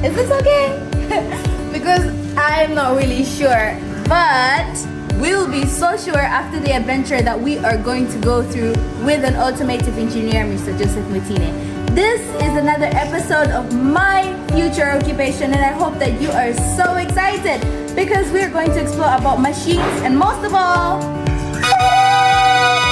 Is this okay? Because I'm not really sure, but we'll be so sure after the adventure that we are going to go through with an automotive engineer, Mr. Joseph Mutine. This is another episode of my future occupation, and I hope that you are so excited because we're going to explore about machines and most of all,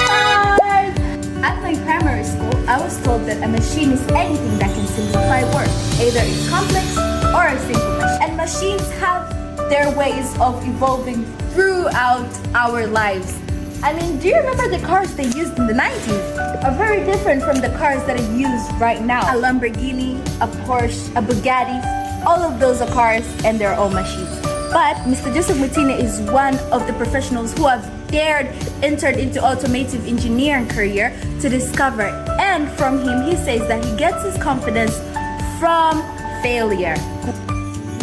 cars. At my primary school, I was told that a machine is anything that can simplify work, either it's complex or a simple machine. And machines have their ways of evolving throughout our lives. I mean, do you remember the cars they used in the 90s? Are very different from the cars that are used right now. A Lamborghini, a Porsche, a Bugatti, all of those are cars and they're all machines. But Mr. Joseph Mutine is one of the professionals who have entered into automotive engineering career to discover. And from him, he says that he gets his confidence from failure.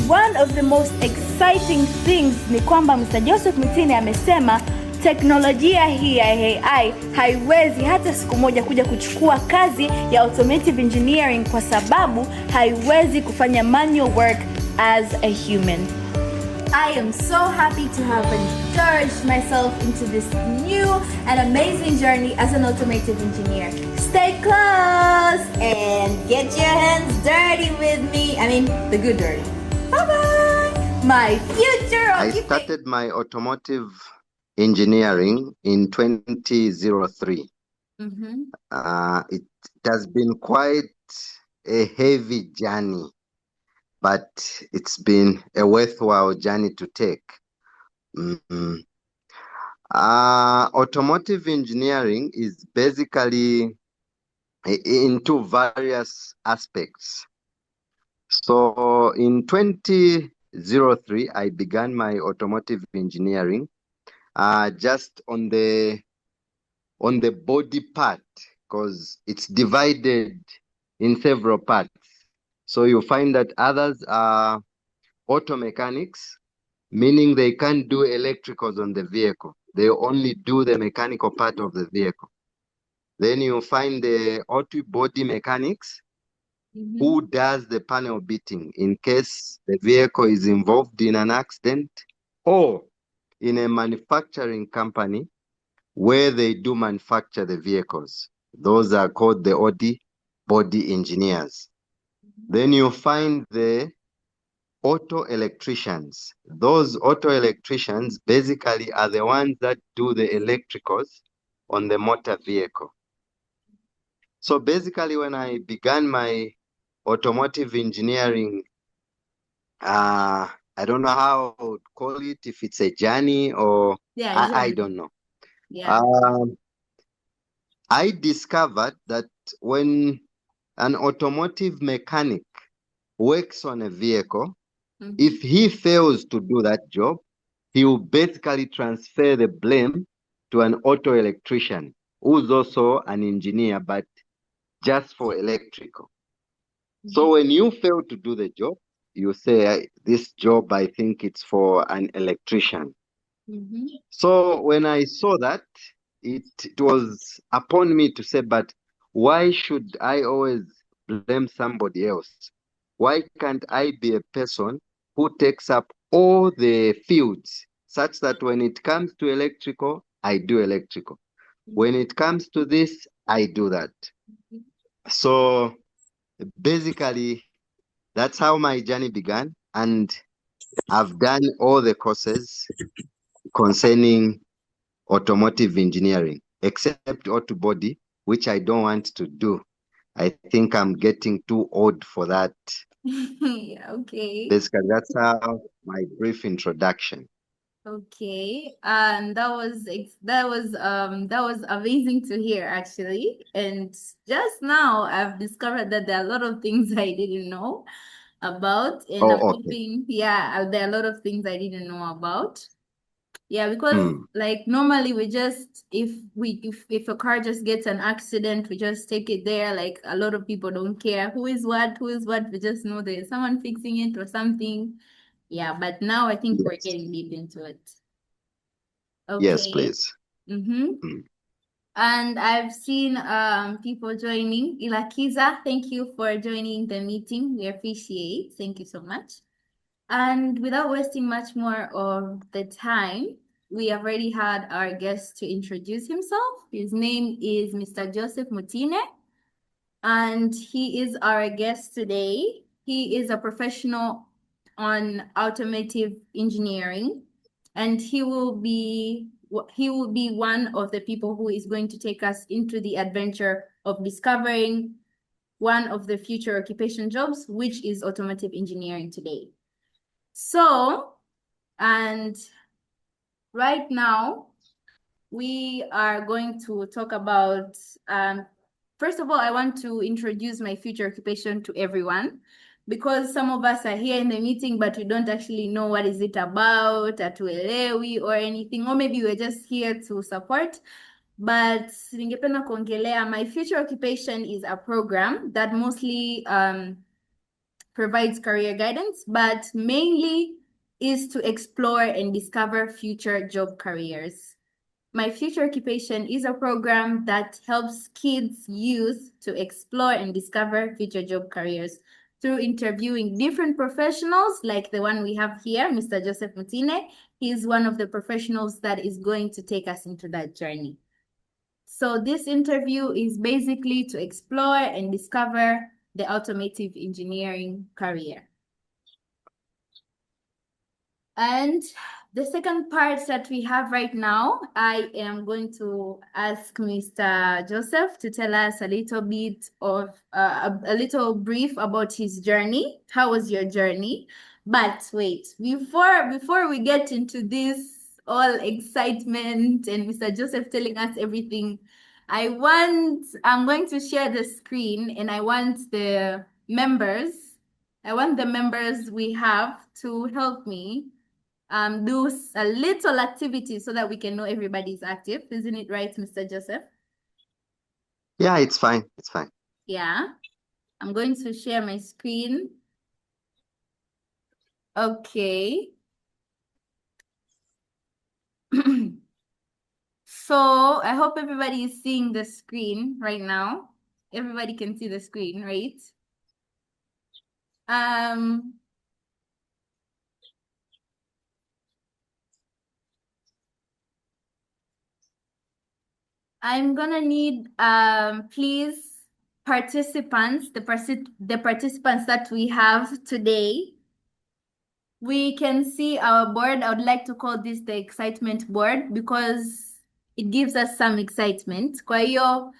One of the most exciting things ni kwamba Mr. Joseph Mutine amesema teknolojia hii ya AI haiwezi hata siku moja kuja kuchukua kazi ya automotive engineering kwa sababu haiwezi kufanya manual work as a human. I am so happy to have indulged myself into this new and amazing journey as an automotive engineer. Stay close and get your hands dirty with me. I mean, the good dirty. Bye-bye. My future I started my automotive engineering in 2003. It has been quite a heavy journey, but it's been a worthwhile journey to take. Automotive engineering is basically into various aspects. So in 2003, I began my automotive engineering just on the body part, because it's divided in several parts. So you find that others are auto mechanics, meaning they can't do electricals on the vehicle. They only do the mechanical part of the vehicle. Then you find the auto body mechanics, who does the panel beating in case the vehicle is involved in an accident or in a manufacturing company where they do manufacture the vehicles. Those are called the body engineers. Then you find the auto electricians. Those auto electricians basically are the ones that do the electricals on the motor vehicle. So basically when I began my automotive engineering, I don't know how I would call it, if it's a journey or I don't know. Yeah. I discovered that when an automotive mechanic works on a vehicle, if he fails to do that job, he will basically transfer the blame to an auto electrician who's also an engineer, but just for electrical. So when you fail to do the job, you say, this job, I think it's for an electrician. So when I saw that, it was upon me to say, but why should I always blame somebody else? Why can't I be a person who takes up all the fields such that when it comes to electrical, I do electrical. When it comes to this, I do that. So basically, that's how my journey began. And I've done all the courses concerning automotive engineering, except auto body, which I don't want to do. I think I'm getting too old for that. Yeah, okay. Basically, that's how my brief introduction. Okay, and that was amazing to hear actually. And just now I've discovered that there are a lot of things I didn't know about, and I'm hoping, yeah, there are a lot of things I didn't know about. Yeah, because like normally we just if a car just gets an accident, we just take it there. Like a lot of people don't care who is what. We just know there's someone fixing it or something. Yeah, but now I think we're getting deep into it. Okay. Yes, please. And I've seen people joining. Ilakiza, thank you for joining the meeting. We appreciate. Thank you so much. And without wasting much more of the time, we have already had our guest to introduce himself. His name is Mr. Joseph Mutine, and he is our guest today. He is a professional on automotive engineering, and he will be one of the people who is going to take us into the adventure of discovering one of the future occupation jobs, which is automotive engineering today. So, and right now, we are going to talk about, first of all, I want to introduce my future occupation to everyone because some of us are here in the meeting, but we don't actually know what is it about, hatuelewi or anything, or maybe we're just here to support. But ningependa kuongelea, my future occupation is a program that mostly provides career guidance, but mainly is to explore and discover future job careers. My Future Occupation is a program that helps kids, youth to explore and discover future job careers through interviewing different professionals like the one we have here, Mr. Joseph Mutine. He's one of the professionals that is going to take us into that journey. So this interview is basically to explore and discover the automotive engineering career. And the second part that we have right now, I am going to ask Mr. Joseph to tell us a little bit of a little brief about his journey. How was your journey? But wait, before we get into this all excitement and Mr. Joseph telling us everything, I'm going to share the screen and I want the members we have to help me do a little activity so that we can know everybody's active. Isn't it right, Mr. Joseph? Yeah, it's fine. It's fine. Yeah. I'm going to share my screen. Okay. So I hope everybody is seeing the screen right now. Everybody can see the screen, right? I'm gonna need please participants, the participants that we have today. We can see our board. I would like to call this the excitement board because it gives us some excitement. Kwa hiyo,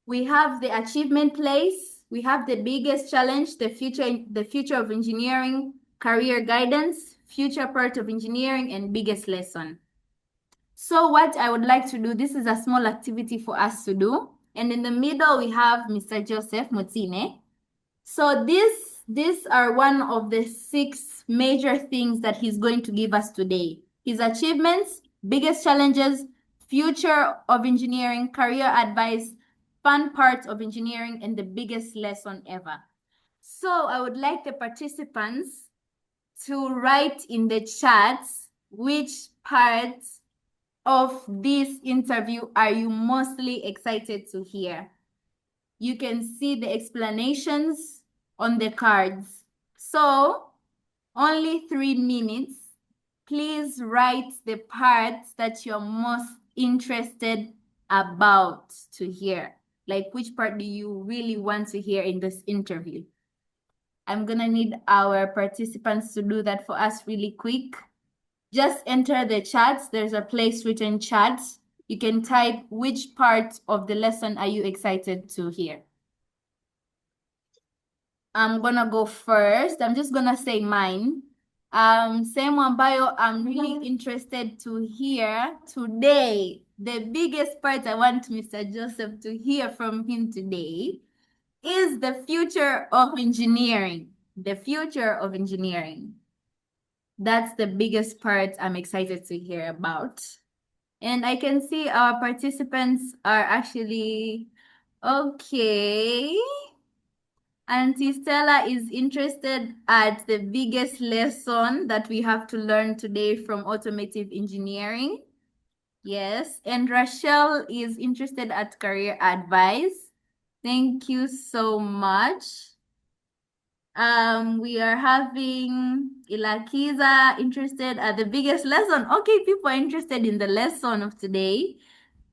we have the achievement place, we have the biggest challenge, the future of engineering, career guidance, future part of engineering, and biggest lesson. So what I would like to do, this is a small activity for us to do. And in the middle, we have Mr. Joseph Mutine. So these are one of the 6 major things that he's going to give us today. His achievements, biggest challenges, future of engineering, career advice, fun parts of engineering, and the biggest lesson ever. So I would like the participants to write in the chats which parts of this interview are you mostly excited to hear. You can see the explanations on the cards. So, only 3 minutes. Please write the parts that you're most interested about to hear. Like, which part do you really want to hear in this interview? I'm gonna need our participants to do that for us really quick. Just enter the chats. There's a place written chats. You can type which part of the lesson are you excited to hear. I'm gonna go first. I'm just gonna say mine. Same ambayo I'm really interested to hear today. The biggest part I want Mr. Joseph to hear from him today is the future of engineering. The future of engineering. That's the biggest part I'm excited to hear about. And I can see our participants are actually okay. Auntie Stella is interested at the biggest lesson that we have to learn today from automotive engineering. Yes, and Rachel is interested at career advice. Thank you so much. We are having Ilakiza interested at the biggest lesson. Okay, people are interested in the lesson of today.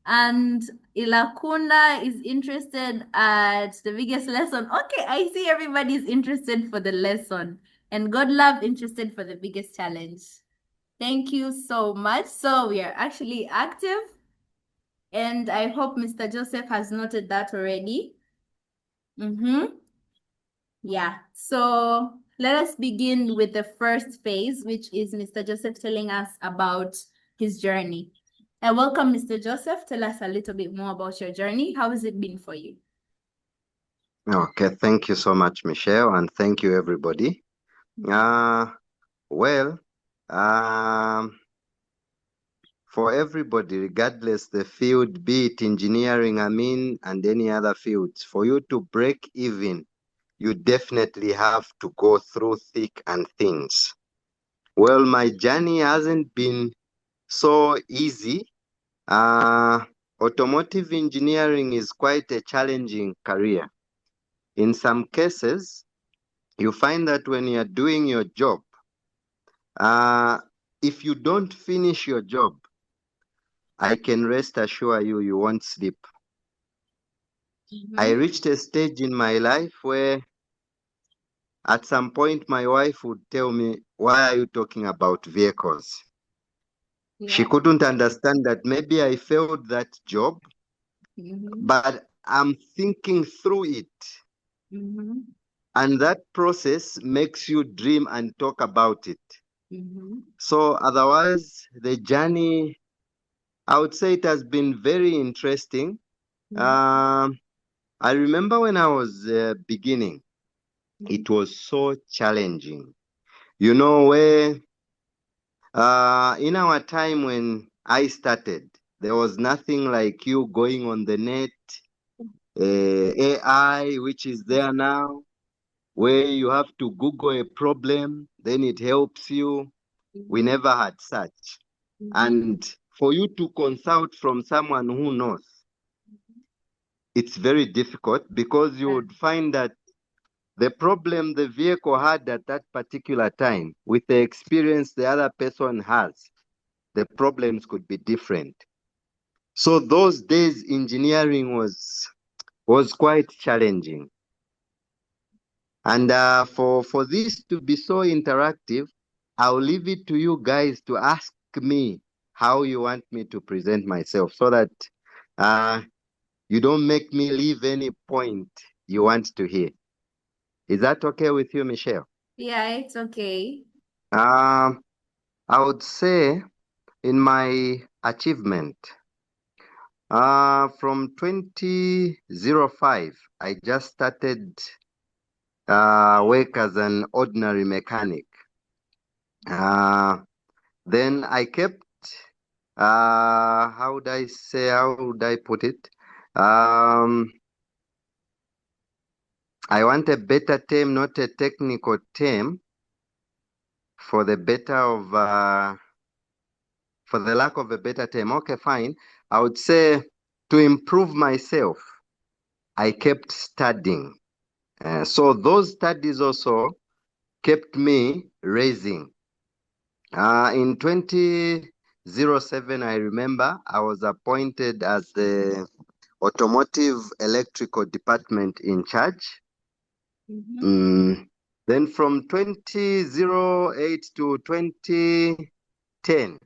And Ilakunda is interested at the biggest lesson. Okay, I see everybody's interested for the lesson. And Godlove interested for the biggest challenge. Thank you so much. So we are actually active. And I hope Mr. Joseph has noted that already. Mm-hmm. Yeah. So let us begin with the first phase, which is Mr. Joseph telling us about his journey. And welcome, Mr. Joseph. Tell us a little bit more about your journey. How has it been for you? Okay, thank you so much, Michelle, and thank you, everybody. Uh, well, um, for everybody, regardless the field, be it engineering, and any other fields, for you to break even, you definitely have to go through thick and thins. Well, my journey hasn't been so easy. Uh, Automotive engineering is quite a challenging career. In some cases, you find that when you're doing your job, uh, if you don't finish your job, I can rest assure you, you won't sleep. I Mm-hmm. reached a stage in my life where at some point my wife would tell me, "Why are you talking about vehicles?" She Yeah. couldn't understand that maybe I failed that job, Mm-hmm. but I'm thinking through it. Mm-hmm. And that process makes you dream and talk about it. Mm-hmm. So, otherwise, the journey, I would say it has been very interesting. Um, I remember when I was beginning, it was so challenging. You know, where in our time when I started, there was nothing like you going on the net, AI, which is there now, where you have to Google a problem, then it helps you. We Mm-hmm. never had such. Mm-hmm. And for you to consult from someone who knows, it's very difficult because you would find that the problem the vehicle had at that particular time, with the experience the other person has, the problems could be different. So those days, engineering was quite challenging. And for this to be so interactive, I'll leave it to you guys to ask me how you want me to present myself so that uh, you don't make me leave any point you want to hear. Is that okay with you, Michelle? Yeah, it's okay. Um, I would say in my achievement, from 2005, I just started work as an ordinary mechanic. Uh, then I kept, how would I put it? Um, I want a better term, not a technical term, for the better of, for the lack of a better term. Okay, fine. I would say to improve myself, I kept studying. So those studies also kept me raising. In 2007, I remember I was appointed as the automotive electrical department in charge. Mm-hmm. Mm, then from 2008 to 2010,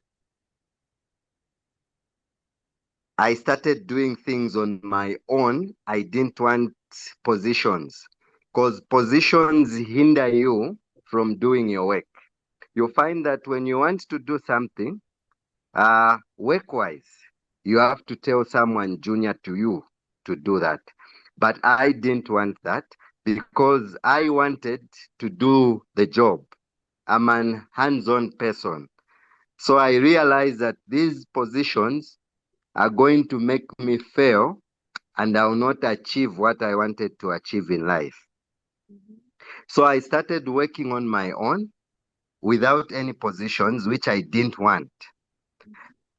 I started doing things on my own. I didn't want positions because positions hinder you from doing your work. You find that when you want to do something, work-wise, you have to tell someone junior to you to do that. But I didn't want that because I wanted to do the job. I'm an hands-on person. So I realized that these positions are going to make me fail and I will not achieve what I wanted to achieve in life. So I started working on my own without any positions, which I didn't want.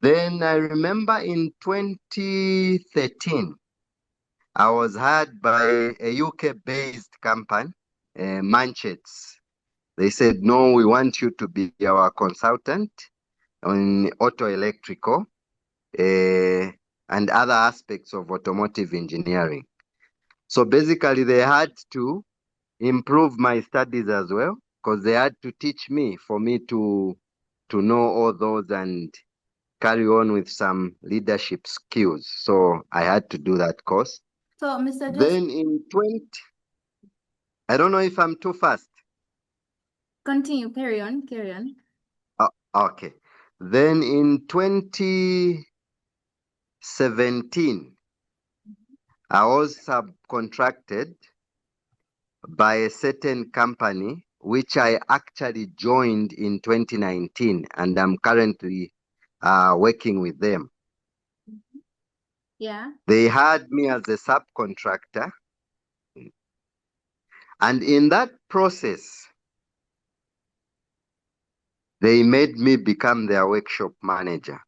Then I remember in 2013, I was hired by a UK-based company, Manchets. They said, no, we want you to be our consultant on auto electrical and other aspects of automotive engineering. So basically, they had to improve my studies as well because they had to teach me for me to know all those and carry on with some leadership skills. So I had to do that course. So, Mr. Joseph, Then in 20, I don't know if I'm too fast. continue, carry on, carry on. Okay. Then in 2017, I was subcontracted by a certain company, which I actually joined in 2019, and I'm currently working with them. Yeah. They had me as a subcontractor, and in that process, they made me become their workshop manager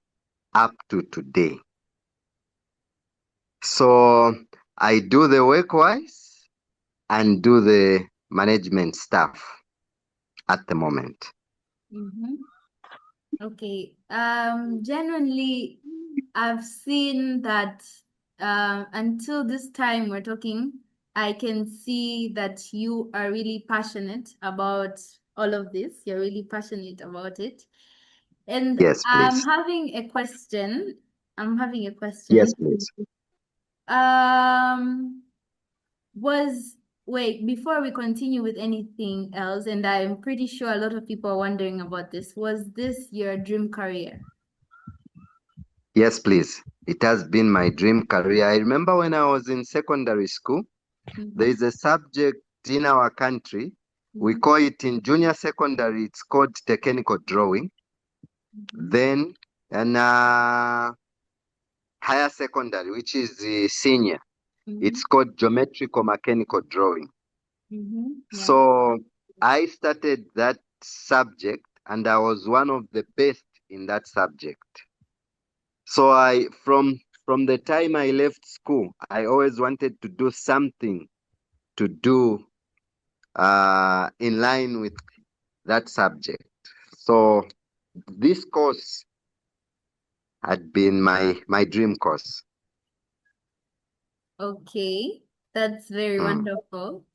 up to today. So I do the work wise and do the management stuff at the moment. Mm-hmm. Okay. Genuinely, I've seen that until this time we're talking, I can see that you are really passionate about all of this. You're really passionate about it. And Yes, I'm please. having a question. I'm having a Yes, question. please. Um, was wait, before we continue with anything else, and I'm pretty sure a lot of people are wondering about this, was this your dream career? Yes, please. It has been my dream career. I remember when I was in secondary school, there Mm-hmm. is a subject in our country. We Mm-hmm. call it in junior secondary, it's called technical drawing. Mm-hmm. Then in higher secondary, which is the senior, Mm-hmm. it's called geometrical mechanical drawing. Mm-hmm. Yeah. So I started that subject and I was one of the best in that subject. So from the time I left school, I always wanted to do something to do in line with that subject. So this course had been my dream course. Okay, that's very Mm. wonderful.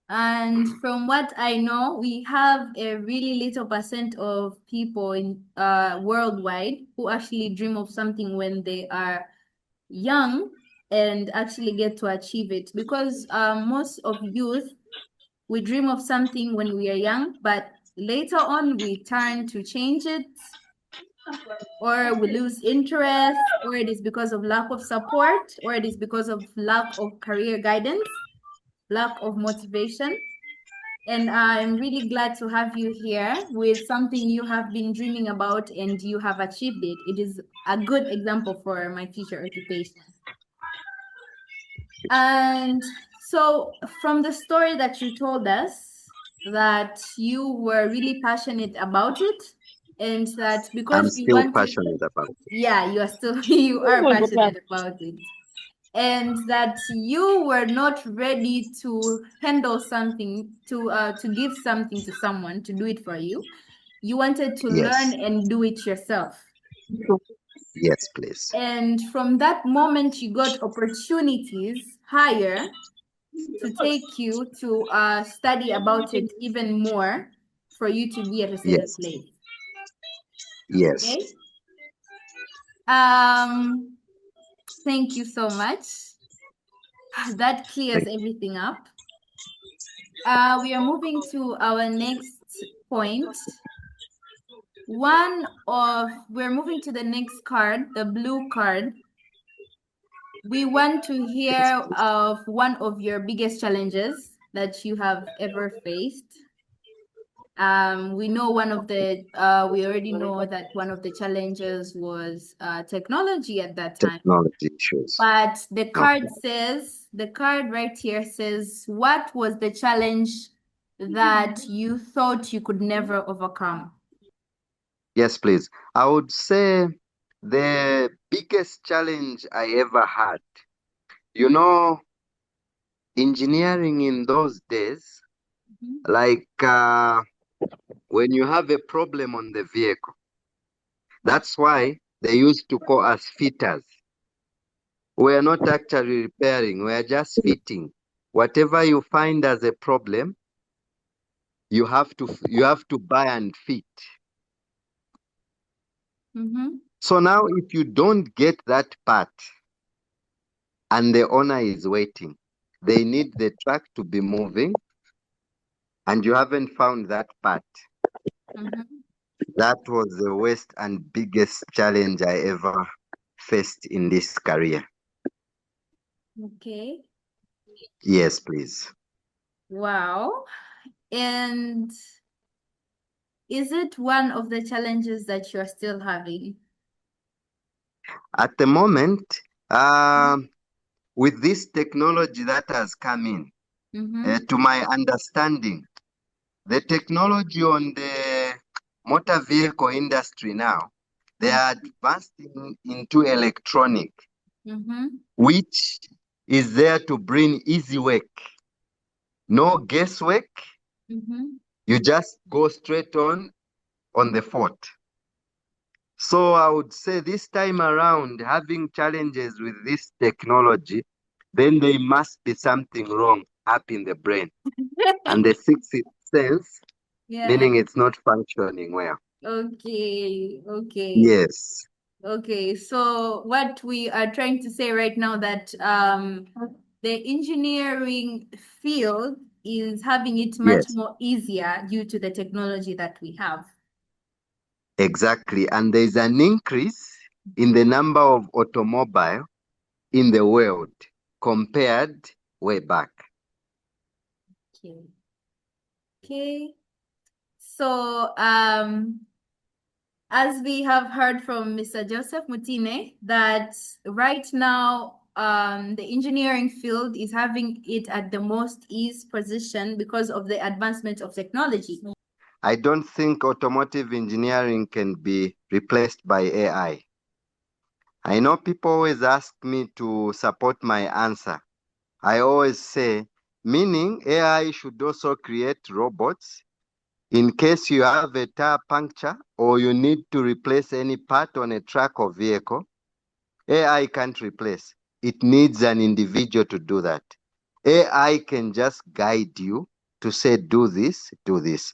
And from what I know, we have a really little percent of people in worldwide who actually dream of something when they are young and actually get to achieve it. Because most of youth, we dream of something when we are young, but later on we turn to change it, or we lose interest, or it is because of lack of support, or it is because of lack of career guidance, lack of motivation. And I'm really glad to have you here with something you have been dreaming about and you have achieved it. It is a good example for my future occupation. And so, from the story that you told us, that you were really passionate about it, and that I'm because you still wanted, passionate about it. yeah, you are still, you are passionate about it, and that you were not ready to handle something, to give something to someone to do it for you. You wanted to learn Yes. and do it yourself. Yes, please. And from that moment, you got opportunities higher to take you to study about it even more for you to be at a certain Yes. place. Yes. Okay. Um, Thank you so much. That clears Thank everything up. We are moving to our next point. We're moving to the next card, the blue card. We want to Yes, hear please. of one of your biggest challenges that you have ever faced. We know we already know that one of the challenges was technology at that time. Technology issues. But the Okay. card says, the card right here says, what was the challenge that you thought you could never overcome? Yes, please. I would say The biggest challenge I ever had, you know, engineering in those days, Mhm. like when you have a problem on the vehicle, that's why they used to call us fitters. We're not actually repairing, we're just fitting. Whatever you find as a problem, you have to buy and fit. Mhm. So now if you don't get that part and the owner is waiting, they need the truck to be moving and you haven't found that part. Mhm. That was the worst and biggest challenge I ever faced in this career. Okay. Yes, please. Wow. And is it one of the challenges that you're still having? At the moment, with this technology that has come in, Mm-hmm. to my understanding, the technology on the motor vehicle industry now, they are advancing into electronic, Mm-hmm. which is there to bring easy work. No guesswork, Mm-hmm. you just go straight on the fault. So I would say this time around, having challenges with this technology, then there must be something wrong up in the brain. And the sixth sense, Yeah. meaning it's not functioning well. Okay. Okay. Yes, Okay. So what we are trying to say right now that the engineering field is having it much yes, more easier due to the technology that we have. exactly. And there's an increase in the number of automobile in the world compared way back. Okay. Okay. So as we have heard from Mr. Joseph Mutine, that right now the engineering field is having it at the most ease position because of the advancement of technology. I don't think automotive engineering can be replaced by AI. I know people always ask me to support my answer. I always say, meaning AI should also create robots in case you have a tire puncture or you need to replace any part on a truck or vehicle. AI can't replace. It needs an individual to do that. AI can just guide you to say, do this, do this.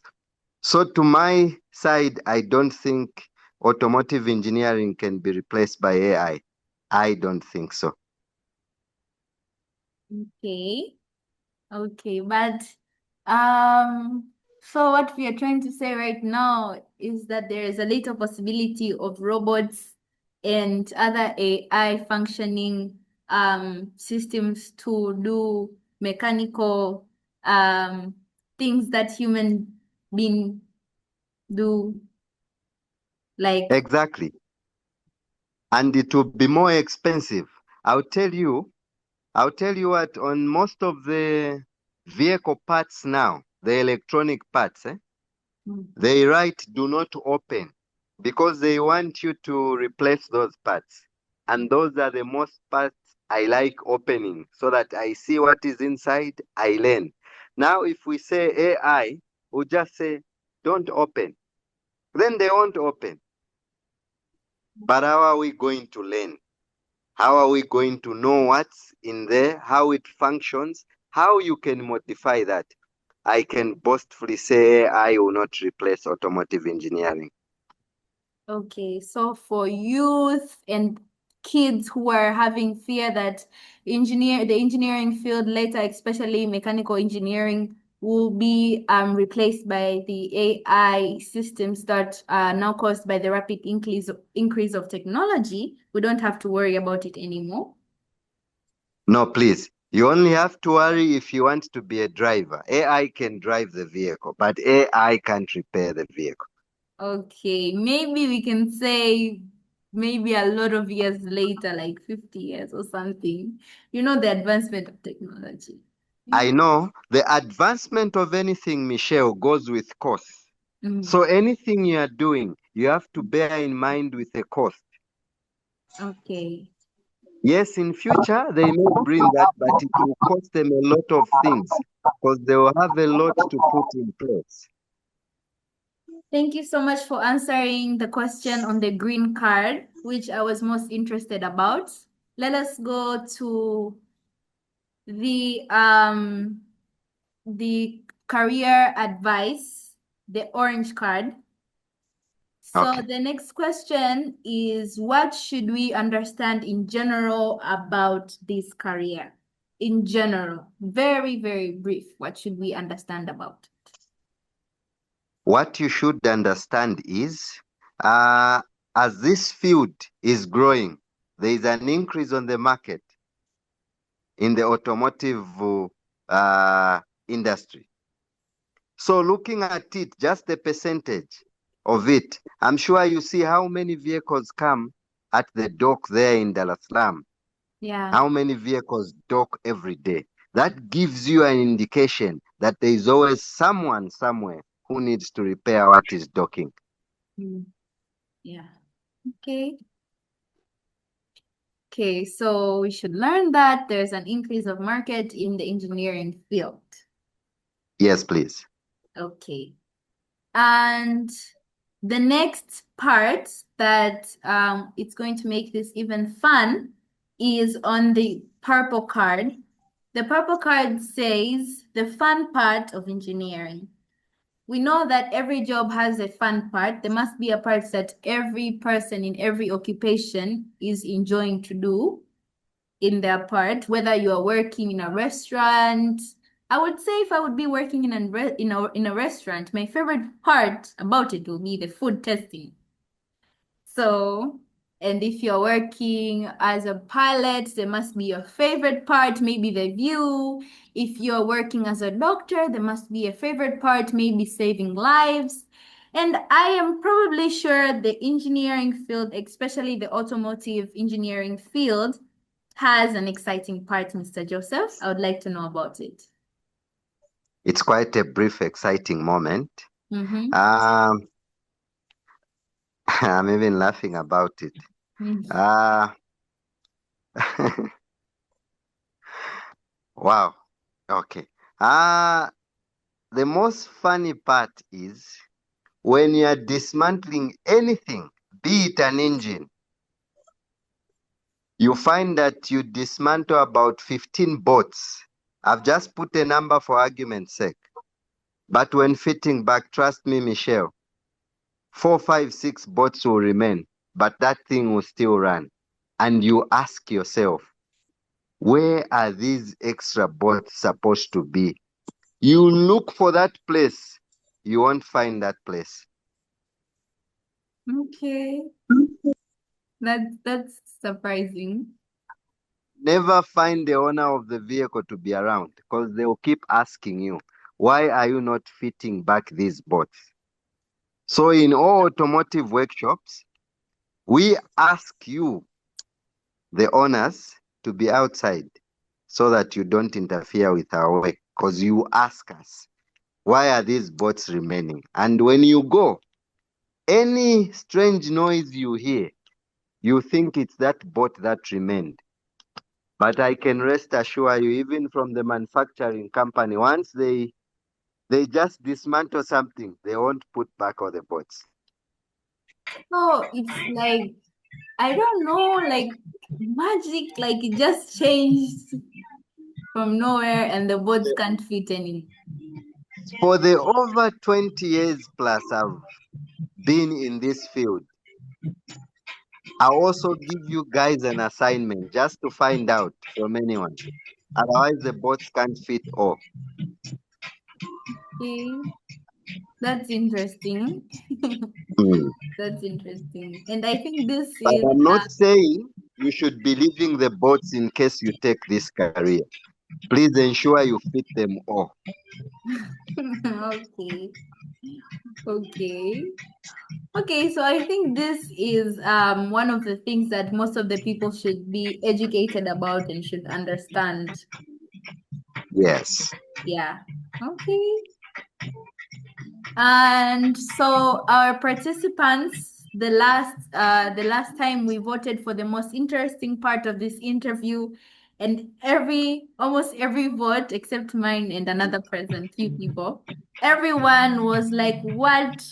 So, to my side, I don't think automotive engineering can be replaced by AI. I don't think so. Okay. Okay, but um, so what we are trying to say right now is that there is a little possibility of robots and other AI functioning systems to do mechanical things that human being do, like Exactly. And it will be more expensive. I'll tell you, I'll tell you what, on most of the vehicle parts now, the electronic parts, mm, they write do not open because they want you to replace those parts. And those are the most parts I like opening so that I see what is inside, I learn. Now, if we say AI, we just say don't open, then they won't open. But how are we going to learn? How are we going to know what's in there, how it functions, how you can modify that? I can boastfully say AI will not replace automotive engineering. okay, so for youth and kids who are having fear that the engineering field later, especially mechanical engineering, will be replaced by the AI systems that are now caused by the rapid increase of technology, we don't have to worry about it anymore. No, please. You only have to worry if you want to be a driver. AI can drive the vehicle, but AI can't repair the vehicle. Okay, maybe we can say maybe a lot of years later, like 50 years or something. You know, the advancement of technology. I know the advancement of anything, Michelle, goes with cost. Mm. So anything you are doing, you have to bear in mind with the cost. Okay. Yes, in future they may bring that, but it will cost them a lot of things because they will have a lot to put in place. Thank you so much for answering the question on the green card, which I was most interested about. Let us go to the um the career advice, the orange card. So Okay. the next question is, what should we understand in general about this career? In general, very, very brief. What should we understand about it? What you should understand is, as this field is growing, there is an increase on the market in the automotive industry. So looking at it, just the percentage of it, I'm sure you see how many vehicles come at the dock there in Dar es Salaam. Yeah. How many vehicles dock every day? That gives you an indication that there is always someone somewhere who needs to repair what is docking. Mm, yeah. Okay. Okay, so we should learn that there's an increase of market in the engineering field. Yes, please. Okay. And the next part that it's going to make this even fun is on the purple card. The purple card says the fun part of engineering. We know that every job has a fun part. There must be a part that every person in every occupation is enjoying to do in their part, whether you are working in a restaurant. I would say if I would be working in a restaurant, my favorite part about it will be the food testing. So, and if you're working as a pilot, there must be your favorite part, maybe the view. If you're working as a doctor, there must be a favorite part, maybe saving lives. And I am probably sure the engineering field, especially the automotive engineering field, has an exciting part, Mr. Joseph. I would like to know about it. It's quite a brief, exciting moment. Mm-hmm. Um, I'm even laughing about it. Uh, wow. Okay. The most funny part is when you are dismantling anything, be it an engine, you find that you dismantle about 15 bolts. I've just put a number for argument's sake. But when fitting back, trust me, Michelle, 4, 5, 6 bolts will remain, but that thing will still run. And you ask yourself, where are these extra bolts supposed to be? You look for that place, you won't find that place. Okay, that's surprising. Never find the owner of the vehicle to be around because they will keep asking you, why are you not fitting back these bolts? So in all automotive workshops, we ask you, the owners, to be outside so that you don't interfere with our work because you ask us, why are these bolts remaining? And when you go, any strange noise you hear, you think it's that bolt that remained. But I can rest assure you, even from the manufacturing company, once they just dismantle something, they won't put back all the bolts. So it's like, I don't know, like magic, like it just changed from nowhere and the boats can't fit anymore. For the over 20 years plus I've been in this field, I also give you guys an assignment just to find out from anyone. Otherwise, the boats can't fit all. Okay, that's interesting. Hmm. That's interesting. And I think this But is I'm not saying you should be leaving the boats in case you take this career. Please ensure you fit them all. okay. Okay. Okay, so I think this is one of the things that most of the people should be educated about and should understand. Yes. Yeah. Okay. And so our participants the last time we voted for the most interesting part of this interview, and almost every vote except mine and another person, few people, everyone was like, what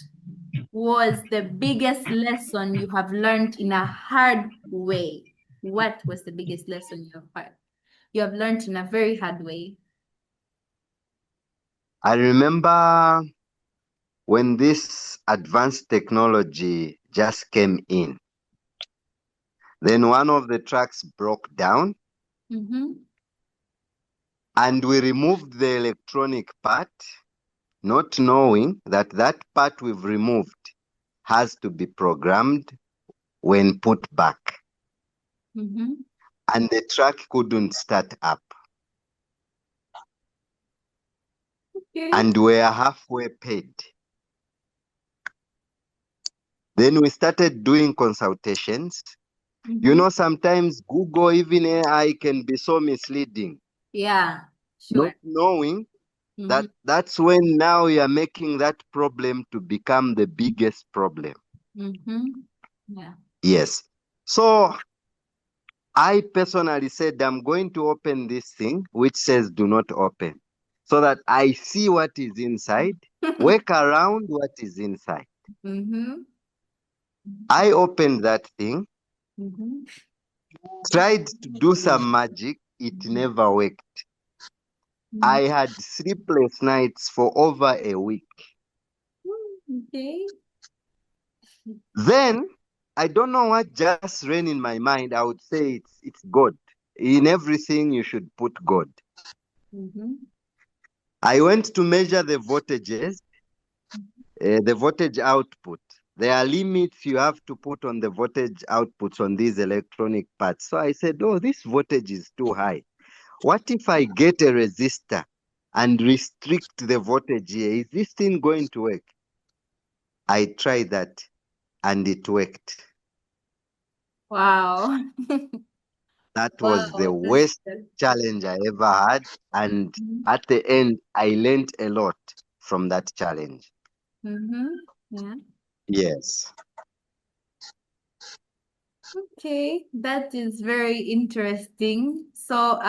was the biggest lesson you have learned in a hard way? What was the biggest lesson you have learned in a very hard way? I remember when this advanced technology just came in, then one of the trucks broke down Mm-hmm. and we removed the electronic part, not knowing that that part we've removed has to be programmed when put back. Mm-hmm. And the truck couldn't start up. Okay. And we're halfway paid. Then we started doing consultations. You Mm-hmm. know, sometimes Google, even AI, can be so misleading. Yeah, Not sure. knowing Mm-hmm. that that's when now you are making that problem to become the biggest problem. Mm-hmm. Yeah. Yes. So I personally said, I'm going to open this thing which says do not open so that I see what is inside, work around what is inside. Mm-hmm. I opened that thing, Mm-hmm. tried to do some magic, it never worked. I had sleepless nights for over a week. Okay. Then I don't know what just ran in my mind. I would say it's God. In everything you should put God. Mm-hmm. I went to measure the voltages, the voltage output. There are limits you have to put on the voltage outputs on these electronic parts. So I said, oh, this voltage is too high. What if I get a resistor and restrict the voltage here? Is this thing going to work? I tried that and it worked. Wow. That was the Wow. That's worst good. challenge I ever had. And Mm-hmm. at the end, I learned a lot from that challenge. Mm-hmm. Yeah. Yes. Okay. That is very interesting. So,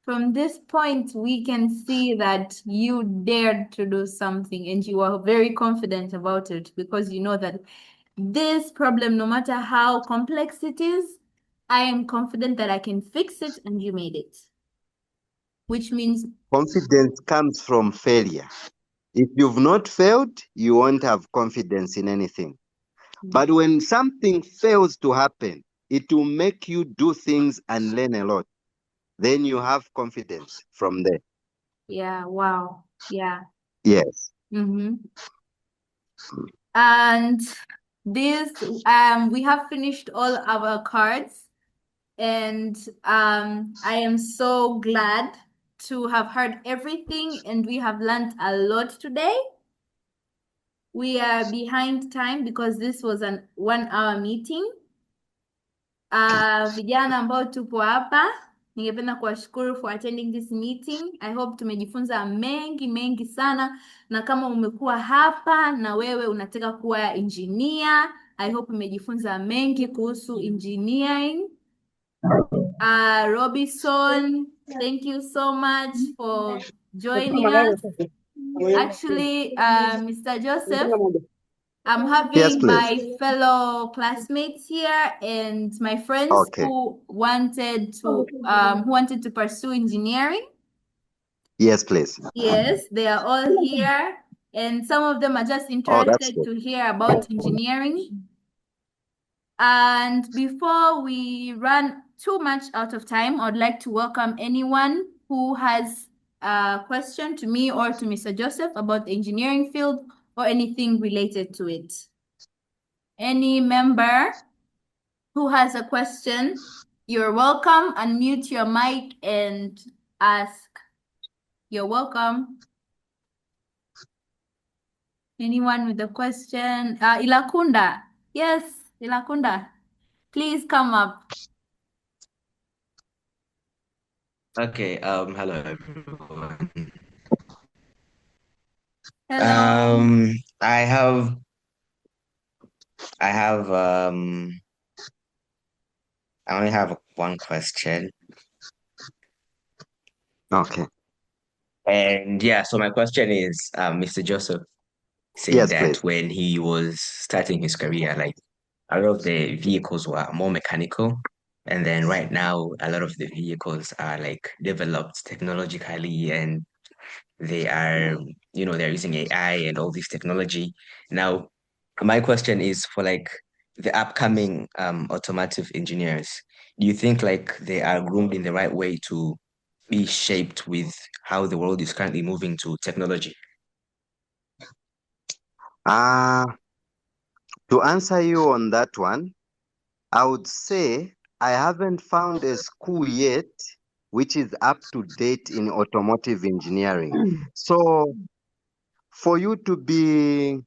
from this point, we can see that you dared to do something and you are very confident about it because you know that this problem, no matter how complex it is, I am confident that I can fix it and you made it, which means, Confidence comes from failure. If you've not failed, you won't have confidence in anything. But when something fails to happen, it will make you do things and learn a lot. Then you have confidence from there. yeah, wow. Yeah. Yes. Mm-hmm. And this, we have finished all our cards, and I am so glad to have heard everything, and we have learned a lot today. We are behind time because this was an 1 hour meeting. Vijana ambao tupo hapa, ningependa kuwashukuru for attending this meeting. I hope tumejifunza mengi mengi sana, na kama umekuwa hapa na wewe unataka kuwa engineer, I hope umejifunza mengi kuhusu engineering. Robinson, thank you so much for joining us. Actually, Mr. Joseph, I'm Yes, having please. my fellow classmates here and my friends Okay. who wanted to pursue engineering. Yes, please. Yes, they are all here, and some of them are just Oh, that's interested good. to hear about engineering. And before we run too much out of time, I'd like to welcome anyone who has a question to me or to Mr. Joseph about the engineering field or anything related to it. Any member who has a question, you're welcome. Unmute your mic and ask. You're welcome. Anyone with a question? Ilakunda. Yes, Ilakunda. Please come up. Okay, hello everyone. Hello. I have I have I only have one question. Okay. And yeah, so my question is, Mr. Joseph said Yes, that please. when he was starting his career, like a lot of the vehicles were more mechanical. And then right now, a lot of the vehicles are like developed technologically and they are, they're using AI and all this technology. Now, my question is for like the upcoming automotive engineers, do you think like they are groomed in the right way to be shaped with how the world is currently moving to technology? Uh, to answer you on that one, I would say I haven't found a school yet which is up to date in automotive engineering. So for you to be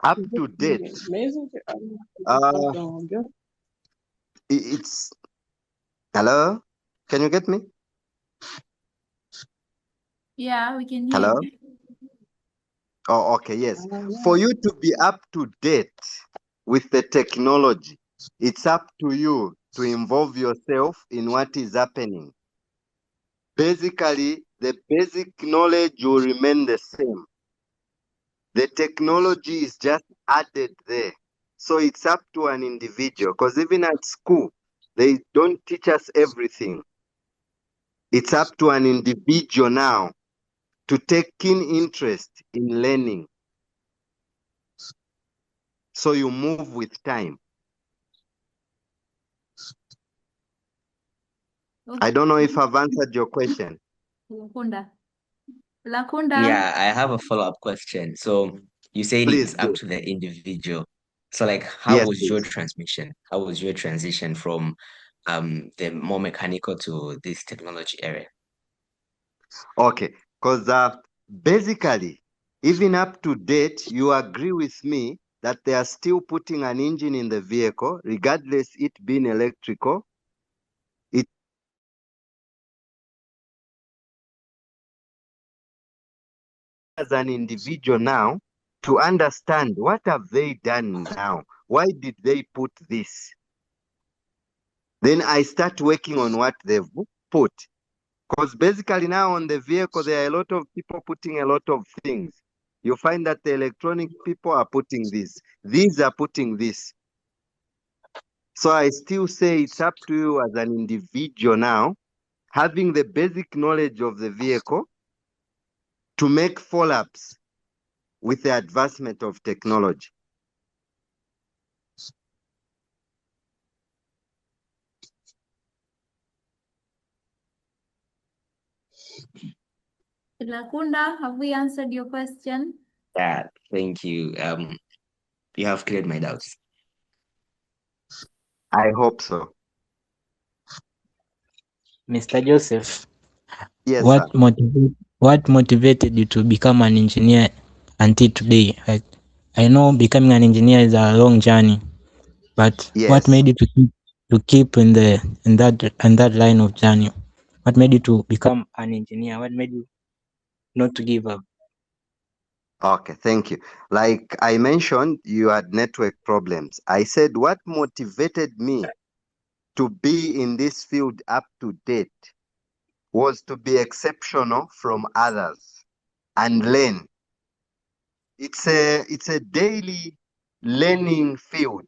up to date, uh, it's hello. Can you get me? Yeah, we can hear Hello. you. Oh, okay. Yes. For you to be up to date with the technology, it's up to you to involve yourself in what is happening. Basically, the basic knowledge will remain the same. The technology is just added there. So it's up to an individual because even at school, they don't teach us everything. It's up to an individual now to take keen interest in learning. So you move with time. I don't know if I've answered your question. Lakunda. Lakunda. Yeah, I have a follow-up question. So you said Please it's up do. to the individual. So like how Yes, was your please. transmission? How was your transition from the more mechanical to this technology area? Okay. Because basically, even up to date, you agree with me that they are still putting an engine in the vehicle, regardless it being electrical. It as an individual now to understand what have they done now? Why did they put this? Then I start working on what they've put. Because basically now on the vehicle, there are a lot of people putting a lot of things. You find that the electronic people are putting this. These are putting this. So I still say it's up to you as an individual now, having the basic knowledge of the vehicle to make follow-ups with the advancement of technology. Lakunda, have we answered your question? Yeah, thank you. You have cleared my doubts. I hope so. Mr. Joseph, Yes, what sir. what motivated you to become an engineer until today? I know becoming an engineer is a long journey, but what Yes. made you to keep in that line of journey? What made you to become an engineer? What made you not to give up? Okay, thank you. Like I mentioned, you had network problems. I said what motivated me to be in this field up to date was to be exceptional from others and learn. It's a daily learning field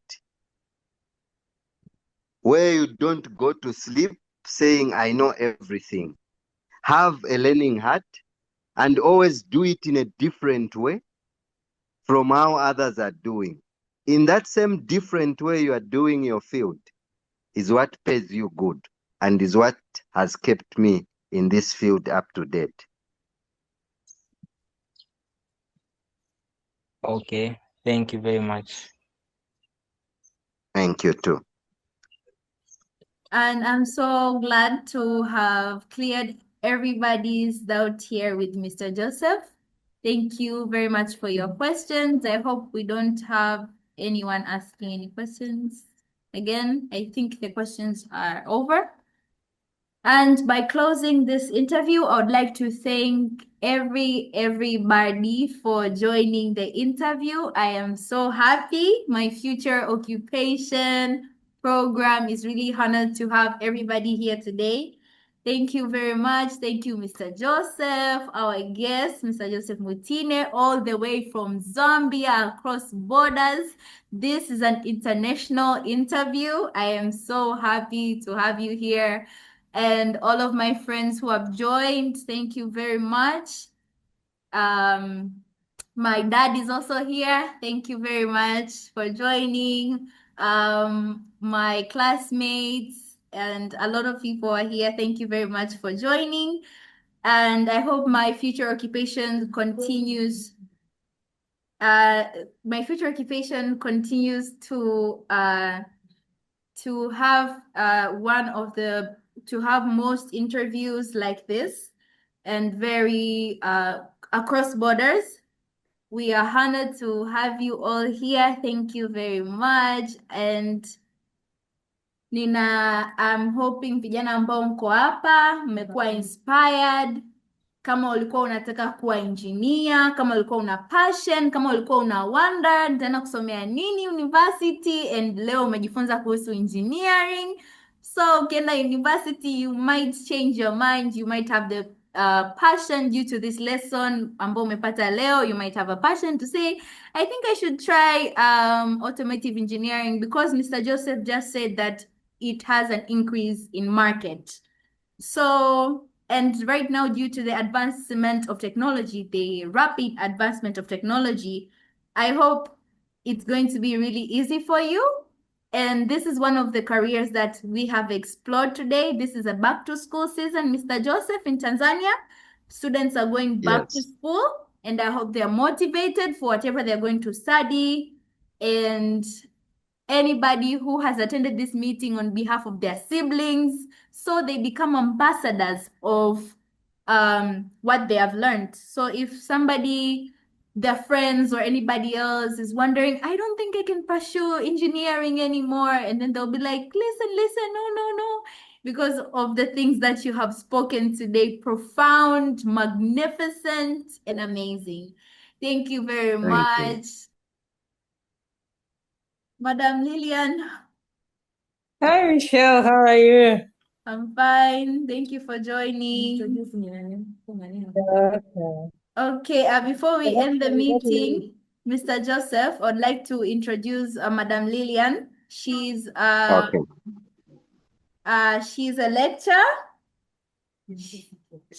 where you don't go to sleep saying I know everything. Have a learning heart and always do it in a different way from how others are doing. In that same different way you are doing your field is what pays you good and is what has kept me in this field up to date. Okay, thank you very much. Thank you too. And I'm so glad to have cleared everybody's doubt here with Mr. Joseph. Thank you very much for your questions. I hope we don't have anyone asking any questions. Again, I think the questions are over. And by closing this interview, I would like to thank everybody for joining the interview. I am so happy. My future occupation program is really honored to have everybody here today. Thank you very much. Thank you, Mr. Joseph, our guest, Mr. Joseph Mutine, all the way from Zambia across borders. This is an international interview. I am so happy to have you here. And all of my friends who have joined, thank you very much. My dad is also here. Thank you very much for joining. My classmates and a lot of people are here. Thank you very much for joining. And I hope my future occupation continues. My future occupation continues to have to have most interviews like this and very across borders. We are honored to have you all here. Thank you very much. And I'm hoping vijana ambao mko hapa mmekuwa inspired. Kama ulikuwa unataka kuwa engineer, kama ulikuwa una passion, kama ulikuwa una wonder nitaenda kusomea nini university, and leo umejifunza kuhusu engineering. So ukienda university you might change your mind, you might have the passion due to this lesson ambao umepata leo. You might have a passion to say, I think I should try automotive engineering because Mr. Joseph just said that it has an increase in market. So, and right now, due to the advancement of technology, the rapid advancement of technology, I hope it's going to be really easy for you. And this is one of the careers that we have explored today. This is a back to school season, Mr. Joseph, in Tanzania. Students are going back to Yes. school, and I hope they're motivated for whatever they're going to study. And anybody who has attended this meeting on behalf of their siblings, so they become ambassadors of what they have learned. So if somebody, their friends or anybody else is wondering, I don't think I can pursue engineering anymore, and then they'll be like, listen, no, because of the things that you have spoken today, profound, magnificent, and amazing. Thank you very Thank you. much. Madam Lillian, Hi, Michelle. How are you? I'm fine. Thank you for joining. Okay. Okay, before we end the meeting, Mr. Joseph, I'd like to introduce Madam Lillian. She's Okay. she's a lecturer.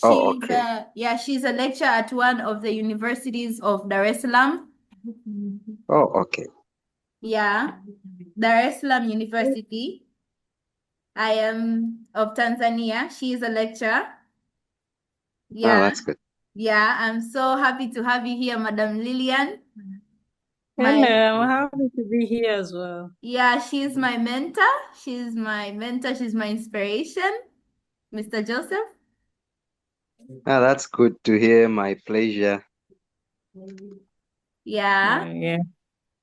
Oh, okay. She's a lecturer at one of the universities of Dar es Salaam. Oh, okay. Yeah, Dar es Salaam University. I am of Tanzania. She is a lecturer. Oh, Yeah. that's good. Yeah, I'm so happy to have you here, Madam Lillian. Hello, I'm happy to be here as well. Yeah, she's my mentor. She's my mentor. She's my inspiration, Mr. Joseph. Oh, that's good to hear. My pleasure. Yeah, Yeah.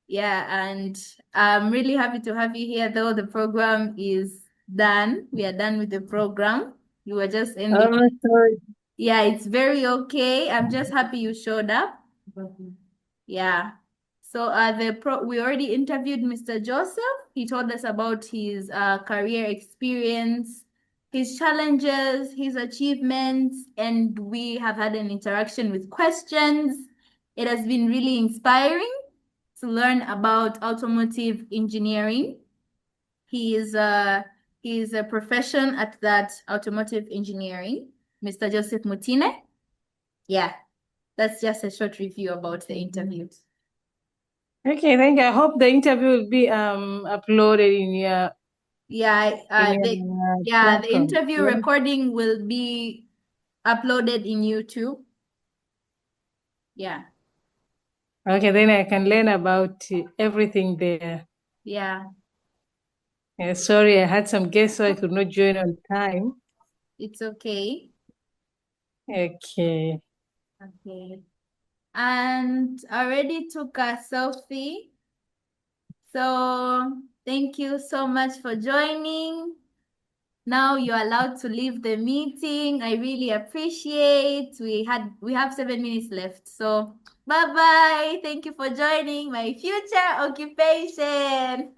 yeah, and I'm really happy to have you here, though the program is done. We are done with the program. You were just ending. Oh, sorry. Yeah, it's very okay. I'm just happy you showed up. Yeah. So we already interviewed Mr. Joseph. He told us about his career experience, his challenges, his achievements, and we have had an interaction with questions. It has been really inspiring to learn about automotive engineering. He is a profession at that automotive engineering, Mr. Joseph Mutine. Yeah, that's just a short review about the interview. Okay, thank you. I hope the interview will be uploaded in your the platform. interview recording will be uploaded in YouTube. Yeah. Okay, then I can learn about everything there. Yeah. Sorry, I had some guests, so I could not join on time. It's okay. Okay. Okay. And I already took a selfie. So thank you so much for joining. Now you're allowed to leave the meeting. I really appreciate. We have 7 minutes left. So bye bye. Thank you for joining my future occupation.